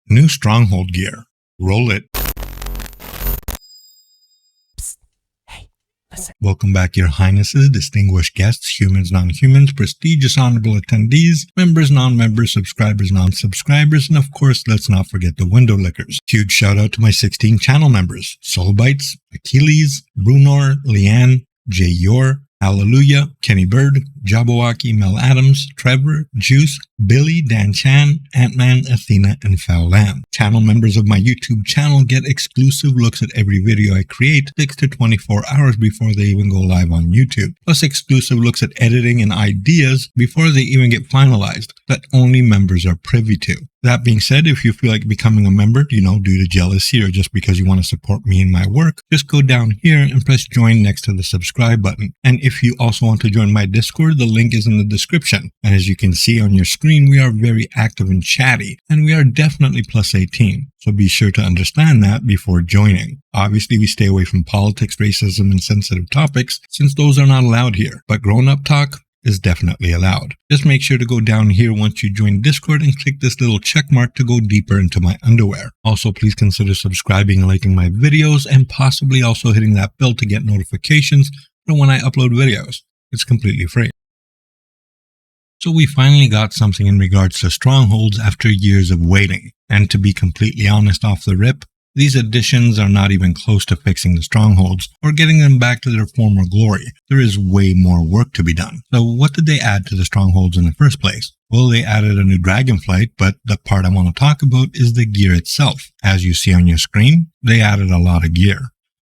New Stronghold gear. Roll it. Psst. Hey, listen. Welcome back, Your Highnesses, distinguished guests, humans, non-humans, prestigious, honorable attendees, members, non-members, subscribers, non-subscribers, and of course, let's not forget the window lickers. Huge shout out to my 16 channel members: Soulbites, Achilles, Brunor, Leanne, Jay Yor, Hallelujah, Kenny Bird, Jabberwocky, Mel Adams, Trevor, Juice, Billy, Dan Chan, Ant-Man, Athena, and Foul Lamb. Channel members of my YouTube channel get exclusive looks at every video I create 6 to 24 hours before they even go live on YouTube, plus exclusive looks at editing and ideas before they even get finalized that only members are privy to. That being said, if you feel like becoming a member, due to jealousy or just because you want to support me in my work, just go down here and press join next to the subscribe button. And if you also want to join my Discord, the link is in the description. And as you can see on your screen, we are very active and chatty, and we are definitely plus 18. So be sure to understand that before joining. Obviously, we stay away from politics, racism, and sensitive topics, since those are not allowed here. But grown-up talk is definitely allowed. Just make sure to go down here once you join Discord and click this little check mark to go deeper into my underwear. Also, please consider subscribing and liking my videos, and possibly also hitting that bell to get notifications for when I upload videos. It's completely free. So we finally got something in regards to strongholds after years of waiting. And to be completely honest off the rip, these additions are not even close to fixing the strongholds or getting them back to their former glory. There is way more work to be done. So what did they add to the strongholds in the first place? Well, they added a new Dragonflight, but the part I want to talk about is the gear itself. As you see on your screen, they added a lot of gear.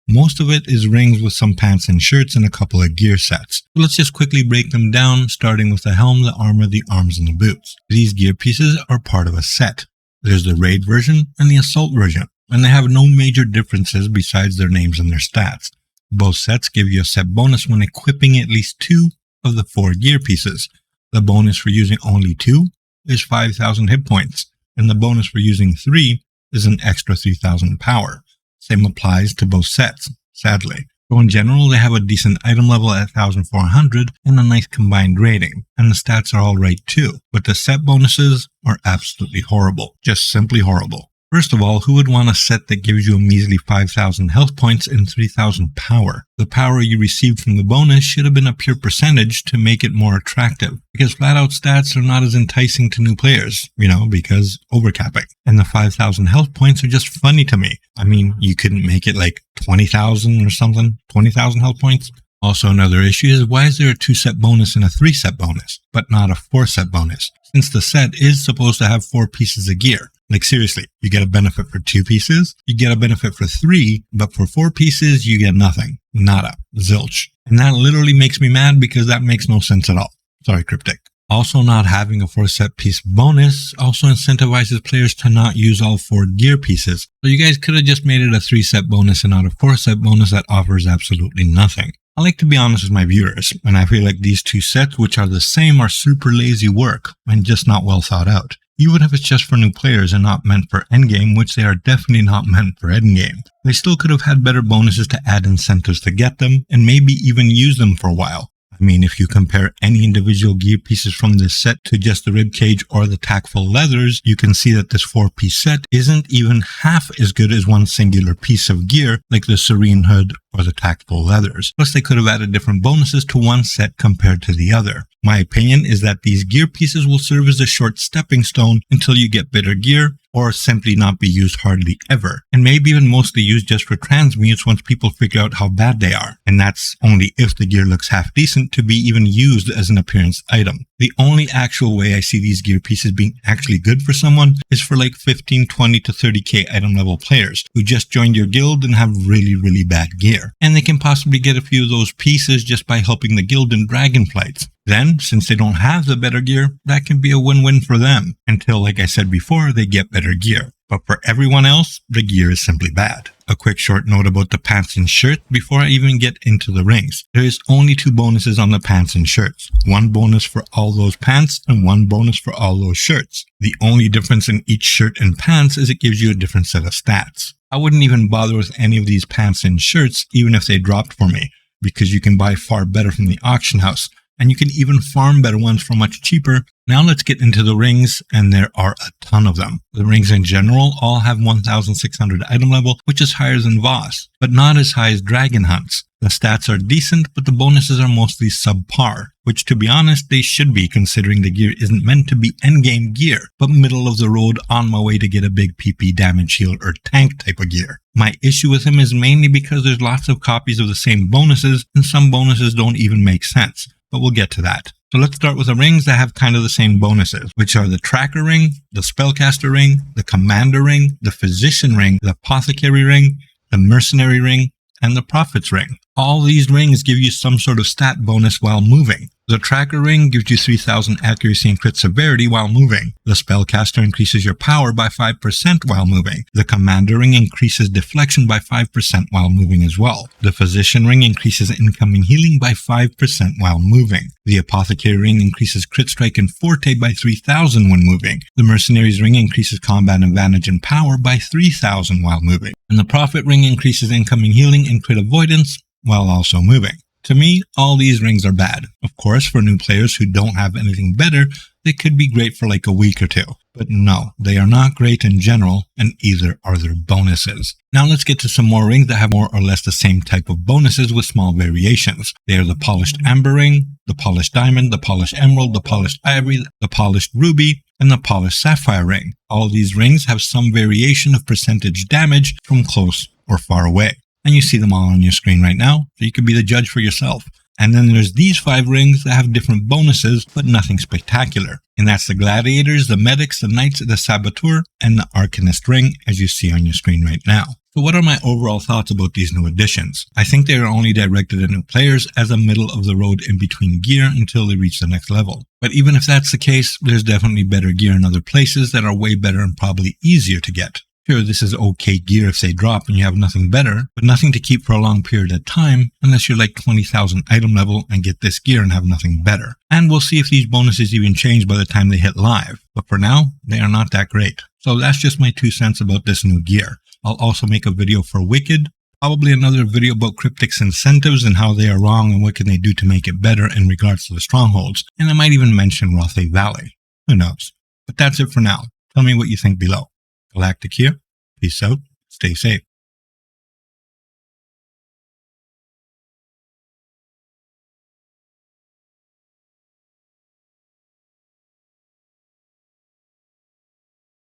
Most of it is rings with some pants and shirts and a couple of gear sets. So let's just quickly break them down, starting with the helm, the armor, the arms, and the boots. These gear pieces are part of a set. There's the raid version and the assault version, and they have no major differences besides their names and their stats. Both sets give you a set bonus when equipping at least 2 of the 4 gear pieces. The bonus for using only 2 is 5,000 hit points, and the bonus for using 3 is an extra 3,000 power. Same applies to both sets, sadly. So in general, they have a decent item level at 1,400 and a nice combined rating, and the stats are alright too, but the set bonuses are absolutely horrible, just simply horrible. First of all, who would want a set that gives you a measly 5,000 health points and 3,000 power? The power you received from the bonus should have been a pure percentage to make it more attractive, because flat out stats are not as enticing to new players, because overcapping. And the 5,000 health points are just funny to me. I mean, you couldn't make it like 20,000 or something, 20,000 health points? Also, another issue is, why is there a 2-set bonus and a 3-set bonus, but not a 4-set bonus? Since the set is supposed to have 4 pieces of gear. Like seriously, you get a benefit for 2 pieces, you get a benefit for 3, but for 4 pieces, you get nothing. Nada. Zilch. And that literally makes me mad because that makes no sense at all. Sorry, Cryptic. Also, not having a 4-set piece bonus also incentivizes players to not use all 4 gear pieces. So you guys could have just made it a 3-set bonus and not a 4-set bonus that offers absolutely nothing. I like to be honest with my viewers, and I feel like these 2 sets, which are the same, are super lazy work and just not well thought out. Even if it's just for new players and not meant for endgame, which they are definitely not meant for endgame. They still could have had better bonuses to add incentives to get them, and maybe even use them for a while. I mean, if you compare any individual gear pieces from this set to just the ribcage or the tactful leathers, you can see that this 4-piece set isn't even half as good as one singular piece of gear like the serene hood or the tactful leathers. Plus, they could have added different bonuses to one set compared to the other. My opinion is that these gear pieces will serve as a short stepping stone until you get better gear, or simply not be used hardly ever, and maybe even mostly used just for transmutes once people figure out how bad they are, and that's only if the gear looks half decent to be even used as an appearance item. The only actual way I see these gear pieces being actually good for someone is for like 15, 20 to 30k item level players who just joined your guild and have really bad gear, and they can possibly get a few of those pieces just by helping the guild in Dragonflights. Then, since they don't have the better gear, that can be a win-win for them, until, like I said before, they get better gear. But for everyone else, the gear is simply bad. A quick short note about the pants and shirt before I even get into the rings. There is only 2 bonuses on the pants and shirts. 1 bonus for all those pants and 1 bonus for all those shirts. The only difference in each shirt and pants is it gives you a different set of stats. I wouldn't even bother with any of these pants and shirts even if they dropped for me, because you can buy far better from the auction house. and you can even farm better ones for much cheaper. Now let's get into the rings, and there are a ton of them. The rings in general all have 1600 item level, which is higher than Voss, but not as high as Dragon Hunts. The stats are decent, but the bonuses are mostly subpar, which to be honest they should be, considering the gear isn't meant to be endgame gear, but middle of the road on my way to get a big PP damage heal or tank type of gear. My issue with him is mainly because there's lots of copies of the same bonuses, and some bonuses don't even make sense, but we'll get to that. So let's start with the rings that have kind of the same bonuses, which are the Tracker Ring, the Spellcaster Ring, the Commander Ring, the Physician Ring, the Apothecary Ring, the Mercenary Ring, and the Prophet's Ring. All these rings give you some sort of stat bonus while moving. The Tracker Ring gives you 3000 accuracy and crit severity while moving. The Spellcaster increases your power by 5% while moving. The Commander Ring increases deflection by 5% while moving as well. The Physician Ring increases incoming healing by 5% while moving. The Apothecary Ring increases crit strike and forte by 3000 when moving. The Mercenary's Ring increases combat advantage and power by 3000 while moving. And the Prophet Ring increases incoming healing and crit avoidance while also moving. To me, all these rings are bad. Of course, for new players who don't have anything better, they could be great for like a week or two. But no, they are not great in general, and either are their bonuses. Now let's get to some more rings that have more or less the same type of bonuses with small variations. They are the Polished Amber Ring, the Polished Diamond, the Polished Emerald, the Polished Ivory, the Polished Ruby, and the Polished Sapphire Ring. All these rings have some variation of percentage damage from close or far away. And you see them all on your screen right now, so you can be the judge for yourself. And then there's these 5 rings that have different bonuses, but nothing spectacular. And that's the Gladiators, the Medics, the Knights, the Saboteur, and the Arcanist Ring, as you see on your screen right now. So what are my overall thoughts about these new additions? I think they are only directed at new players as a middle of the road in between gear until they reach the next level. But even if that's the case, there's definitely better gear in other places that are way better and probably easier to get. Sure, this is okay gear if they drop and you have nothing better, but nothing to keep for a long period of time unless you're like 20,000 item level and get this gear and have nothing better. And we'll see if these bonuses even change by the time they hit live. But for now, they are not that great. So that's just my 2 cents about this new gear. I'll also make a video for Wicked, probably another video about Cryptic's incentives and how they are wrong and what can they do to make it better in regards to the strongholds. And I might even mention Rothay Valley. Who knows? But that's it for now. Tell me what you think below. Galactic here. Peace out. Stay safe.